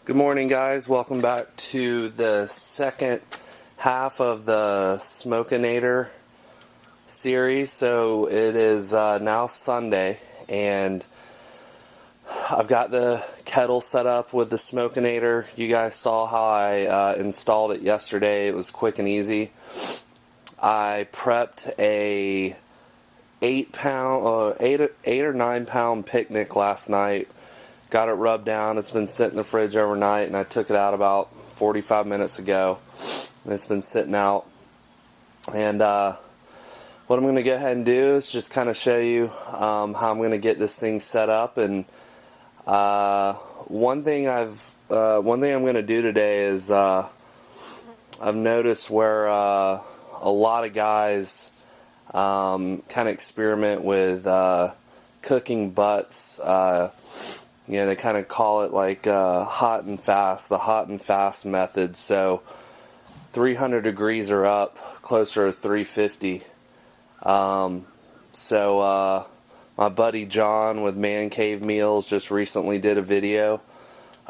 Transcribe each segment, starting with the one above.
Good morning, guys. Welcome back to the second half of the Smokenator series. So it is now Sunday, and I've got the kettle set up with the Smokenator. You guys saw how I installed it yesterday. It was quick and easy. I prepped a 8 or 9 pound picnic last night. Got it rubbed down. It's been sitting in the fridge overnight, and I took it out about 45 minutes ago. And it's been sitting out. And what I'm going to go ahead and do is just kind of show you how I'm going to get this thing set up. And one thing I'm going to do today is I've noticed where a lot of guys kind of experiment with cooking butts. You know, they kind of call it like hot and fast, the hot and fast method. So 300 degrees or up, closer to 350. My buddy John with Man Cave Meals just recently did a video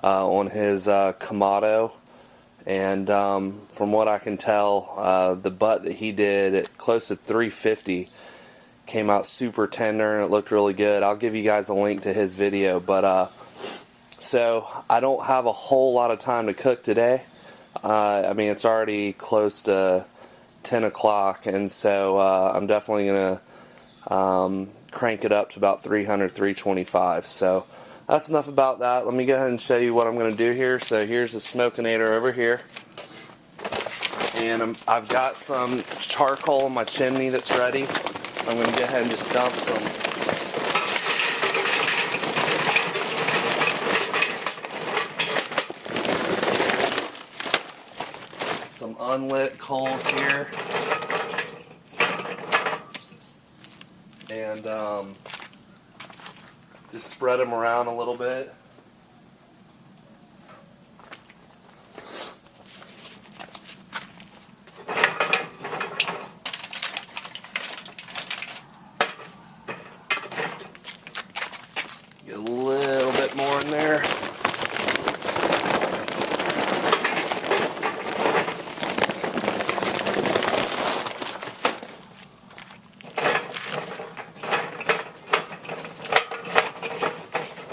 on his Kamado. And from what I can tell, the butt that he did at close to 350 came out super tender, and it looked really good. I'll give you guys a link to his video. But so I don't have a whole lot of time to cook today. I mean, it's already close to 10 o'clock, and so I'm definitely gonna crank it up to about 300, 325. So that's enough about that. Let me go ahead and show you what I'm going to do here. So here's the Smokenator over here, and I've got some charcoal in my chimney that's ready. I'm going to go ahead and just dump some unlit coals here, and just spread them around a little bit. Get a little bit more in there.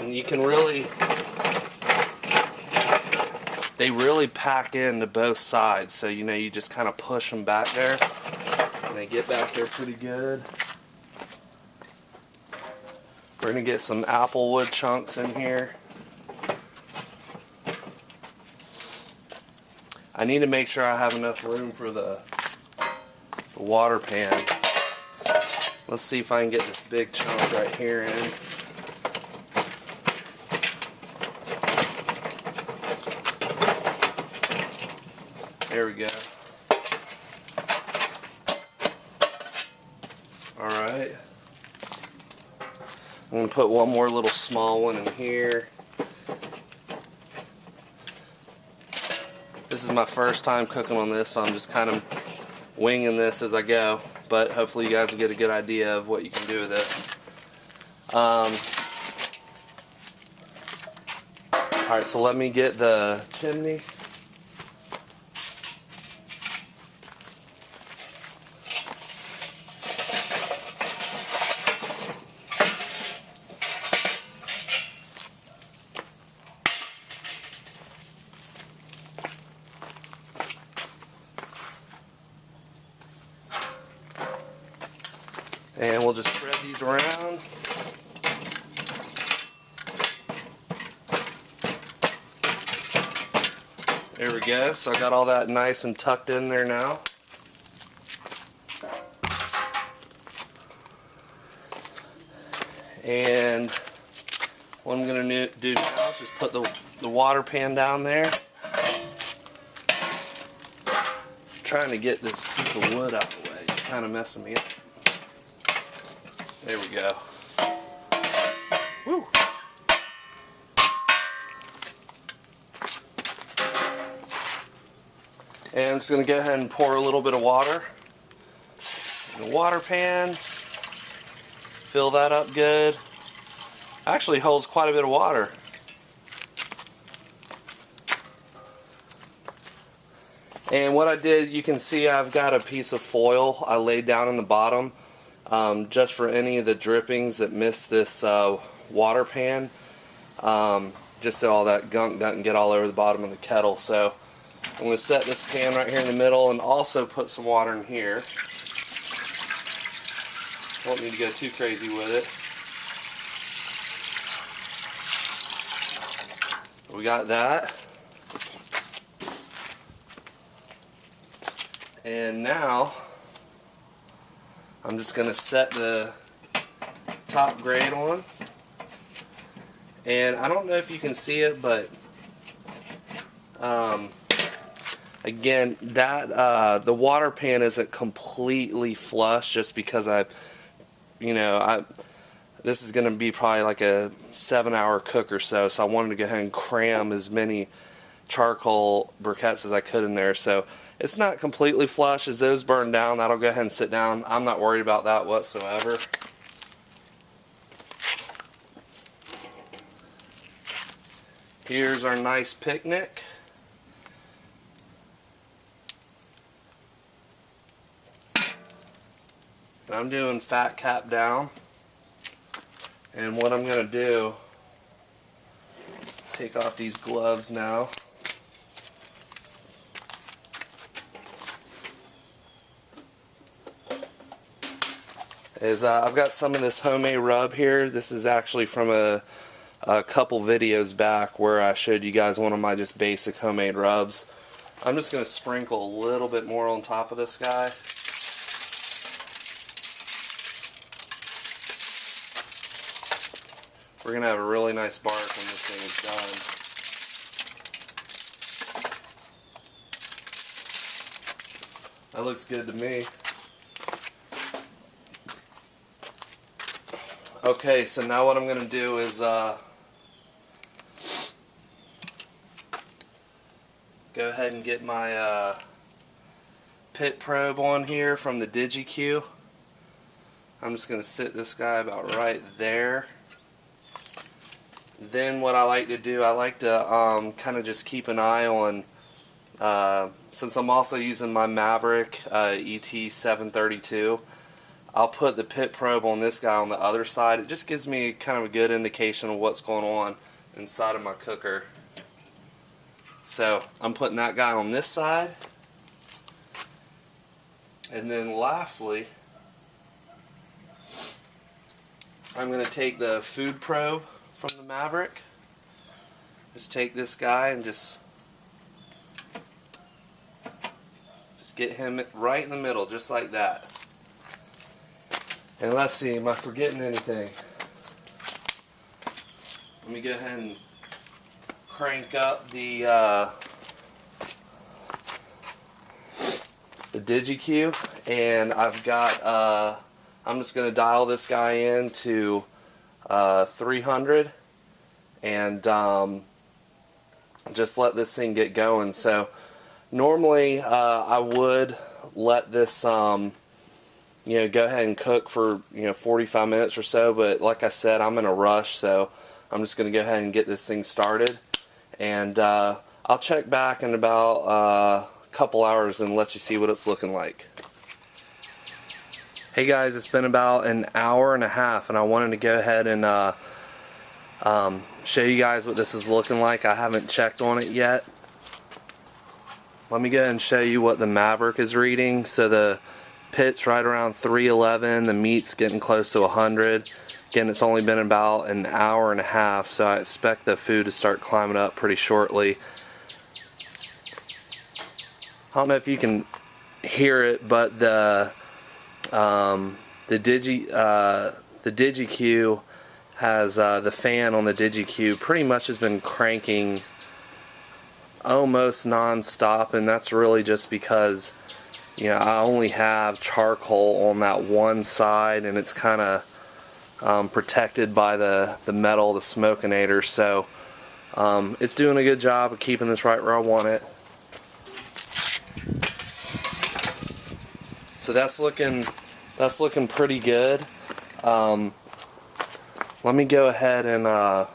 And you can they really pack into both sides, so you know, you just kind of push them back there and they get back there pretty good. We're going to get some apple wood chunks in here. I need to make sure I have enough room for the water pan. Let's see if I can get this big chunk right here in. There we go. Alright. I'm going to put one more little small one in here. This is my first time cooking on this, so I'm just kind of winging this as I go. But hopefully you guys will get a good idea of what you can do with this. Alright, so let me get the chimney. And we'll just spread these around. There we go. So I got all that nice and tucked in there now. And what I'm going to do now is just put the water pan down there. I'm trying to get this piece of wood out of the way. It's kind of messing me up. There we go. Woo. And I'm just going to go ahead and pour a little bit of water in the water pan. Fill that up good. Actually holds quite a bit of water. And what I did, you can see I've got a piece of foil I laid down in the bottom just for any of the drippings that miss this water pan, just so all that gunk doesn't get all over the bottom of the kettle. So I'm going to set this pan right here in the middle and also put some water in here. Don't need to go too crazy with it. We got that. And now I'm just going to set the top grate on. And I don't know if you can see it, but again, that the water pan isn't completely flush just because this is going to be probably like a 7-hour cook or so, so I wanted to go ahead and cram as many charcoal briquettes as I could in there. So it's not completely flush. As those burn down, that'll go ahead and sit down. I'm not worried about that whatsoever. Here's our nice picnic. I'm doing fat cap down. And what I'm going to do, take off these gloves now. I've got some of this homemade rub here. This is actually from a couple videos back where I showed you guys one of my just basic homemade rubs. I'm just going to sprinkle a little bit more on top of this guy. We're going to have a really nice bark when this thing is done. That looks good to me. Okay, so now what I'm going to do is go ahead and get my pit probe on here from the DigiQ. I'm just going to sit this guy about right there. Then what I like to do, I like to kind of just keep an eye on, since I'm also using my Maverick ET732, I'll put the pit probe on this guy on the other side. It just gives me kind of a good indication of what's going on inside of my cooker. So I'm putting that guy on this side. And then lastly, I'm going to take the food probe from the Maverick. Just take this guy and just get him right in the middle, just like that. And let's see, am I forgetting anything? Let me go ahead and crank up the DigiQ, and I've got, I'm just going to dial this guy in to 300 and just let this thing get going. So normally I would let this go ahead and cook for 45 minutes or so, but like I said, I'm in a rush, so I'm just going to go ahead and get this thing started, and I'll check back in about a couple hours and let you see what it's looking like. Hey guys, it's been about an hour and a half, and I wanted to go ahead and show you guys what this is looking like. I haven't checked on it yet. Let me go ahead and show you what the Maverick is reading. So the pit's right around 311, the meat's getting close to 100. Again, it's only been about an hour and a half, so I expect the food to start climbing up pretty shortly. I don't know if you can hear it, but the DigiQ has the fan on the DigiQ pretty much has been cranking almost non-stop, and that's really just because I only have charcoal on that one side, and it's kind of protected by the metal, the Smokenator. So it's doing a good job of keeping this right where I want it. So that's looking pretty good. Let me go ahead and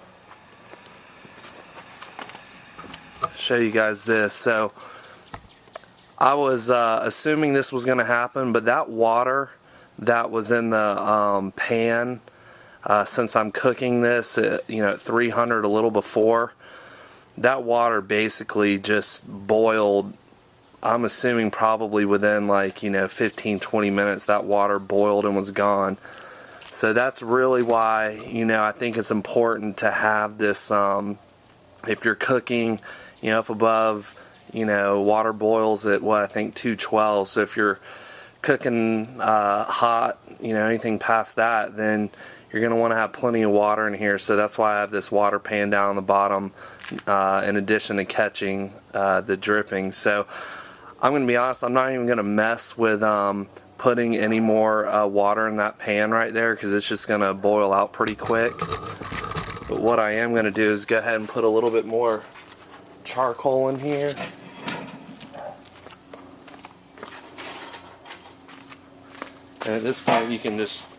show you guys this. So I was assuming this was going to happen, but that water that was in the pan, since I'm cooking this at, at 300 a little before, that water basically just boiled. I'm assuming probably within 15-20 minutes that water boiled and was gone. So that's really why I think it's important to have this, if you're cooking up above, water boils at what I think 212. So if you're cooking hot, anything past that, then you're going to want to have plenty of water in here. So that's why I have this water pan down on the bottom, in addition to catching the dripping. So I'm going to be honest, I'm not even going to mess with putting any more water in that pan right there, because it's just going to boil out pretty quick. But what I am going to do is go ahead and put a little bit more charcoal in here. And at this point you can just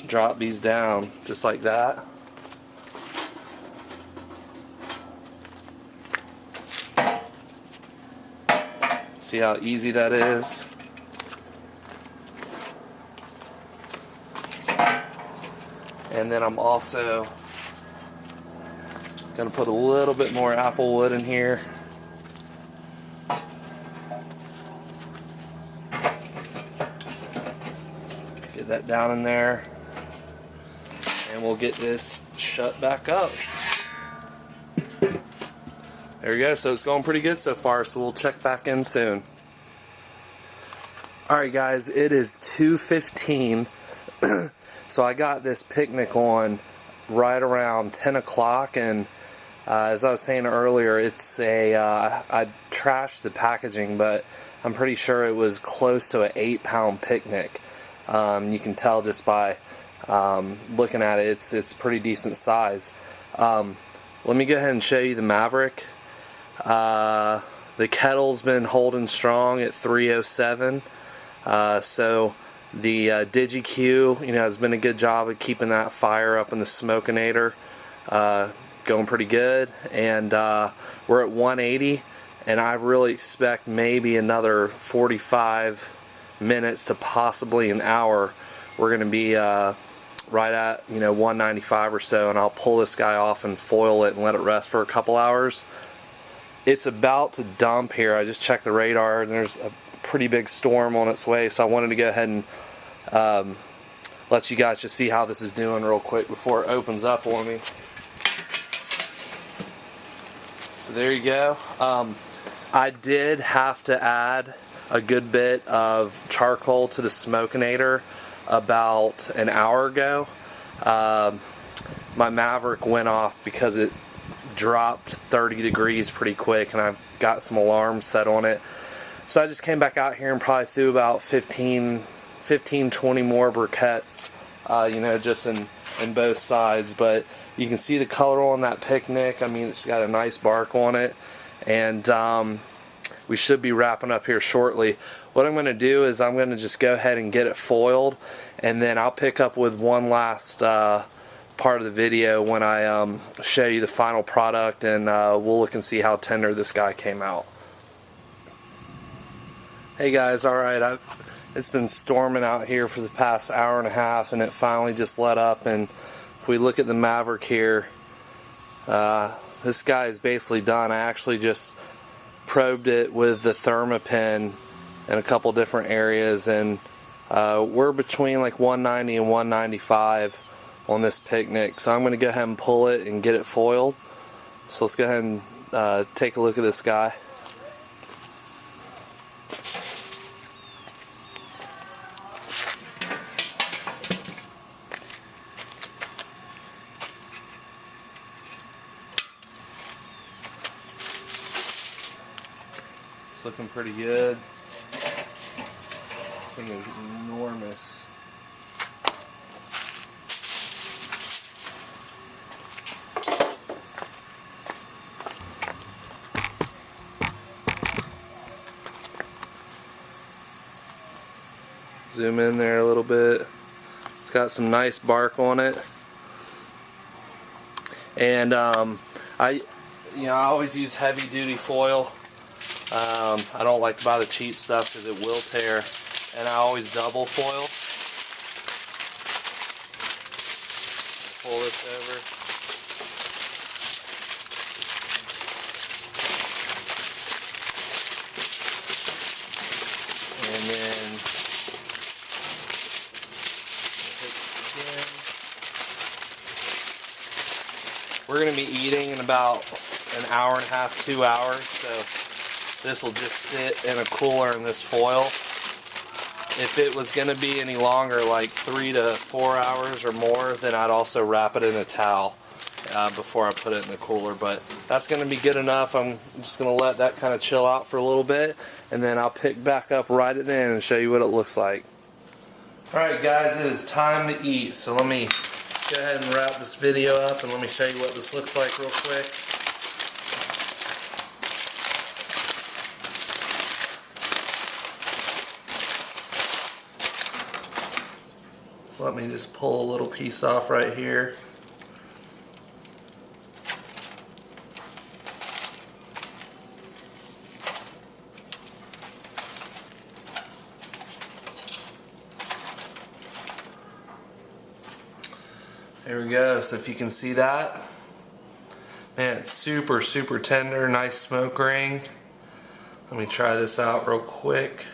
drop these down just like that. See how easy that is? And then I'm also going to put a little bit more apple wood in here. Get that down in there. And we'll get this shut back up. There we go. So it's going pretty good so far, so we'll check back in soon. Alright guys, it is 2:15. So I got this picnic on right around 10 o'clock, and as I was saying earlier, it's I trashed the packaging, but I'm pretty sure it was close to an 8-pound picnic. You can tell just by looking at it, it's pretty decent size. Let me go ahead and show you the Maverick. The kettle's been holding strong at 307. So the DigiQ, has been a good job of keeping that fire up in the Smokenator, going pretty good. And we're at 180, and I really expect maybe another 45 minutes to possibly an hour. We're going to be right at 195 or so, and I'll pull this guy off and foil it and let it rest for a couple hours. It's about to dump here. I just checked the radar, and there's a pretty big storm on its way, so I wanted to go ahead and let you guys just see how this is doing real quick before it opens up on me. So there you go. I did have to add a good bit of charcoal to the Smokenator about an hour ago. My Maverick went off because it dropped 30 degrees pretty quick, and I've got some alarms set on it. So I just came back out here and probably threw about 15, 20 more briquettes, just in both sides. But you can see the color on that picnic. I mean, it's got a nice bark on it, and we should be wrapping up here shortly. What I'm going to do is I'm going to just go ahead and get it foiled, and then I'll pick up with one last part of the video when I show you the final product, and we'll look and see how tender this guy came out. Hey guys, alright, it's been storming out here for the past hour and a half, and it finally just let up. And if we look at the Maverick here, this guy is basically done. I actually just probed it with the Thermopin in a couple different areas, and we're between like 190 and 195 on this picnic. So I'm going to go ahead and pull it and get it foiled. So let's go ahead and take a look at this guy. It's looking pretty good. This thing is enormous. Zoom in there a little bit. It's got some nice bark on it. And I always use heavy duty foil. I don't like to buy the cheap stuff because it will tear, and I always double foil. Pull this over. And then we're going to be eating in about an hour and a half, 2 hours, so this will just sit in a cooler in this foil. If it was going to be any longer, like 3 to 4 hours or more, then I'd also wrap it in a towel before I put it in the cooler. But that's going to be good enough. I'm just going to let that kind of chill out for a little bit, and then I'll pick back up right at the end and show you what it looks like. Alright guys, it is time to eat, so let me go ahead and wrap this video up and let me show you what this looks like real quick. So let me just pull a little piece off right here. There we go. So if you can see that, man, it's super, super tender, nice smoke ring. Let me try this out real quick.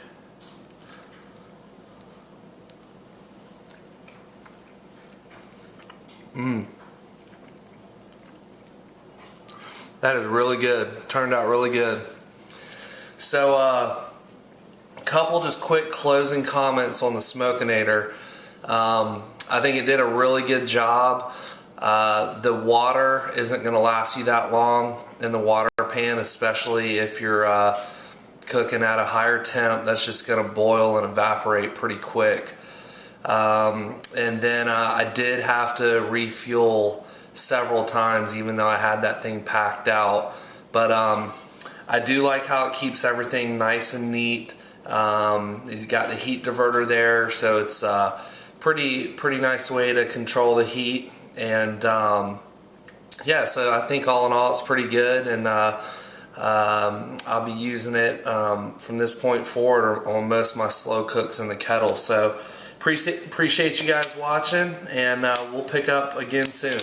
That is really good. Turned out really good. So, a couple just quick closing comments on the Smokenator. I think it did a really good job. The water isn't going to last you that long in the water pan, especially if you're cooking at a higher temp. That's just going to boil and evaporate pretty quick. And then I did have to refuel several times, even though I had that thing packed out. But I do like how it keeps everything nice and neat. He's got the heat diverter there, so it's pretty nice way to control the heat. And yeah, so I think all in all it's pretty good, and I'll be using it from this point forward on most of my slow cooks in the kettle. So appreciate you guys watching, and we'll pick up again soon.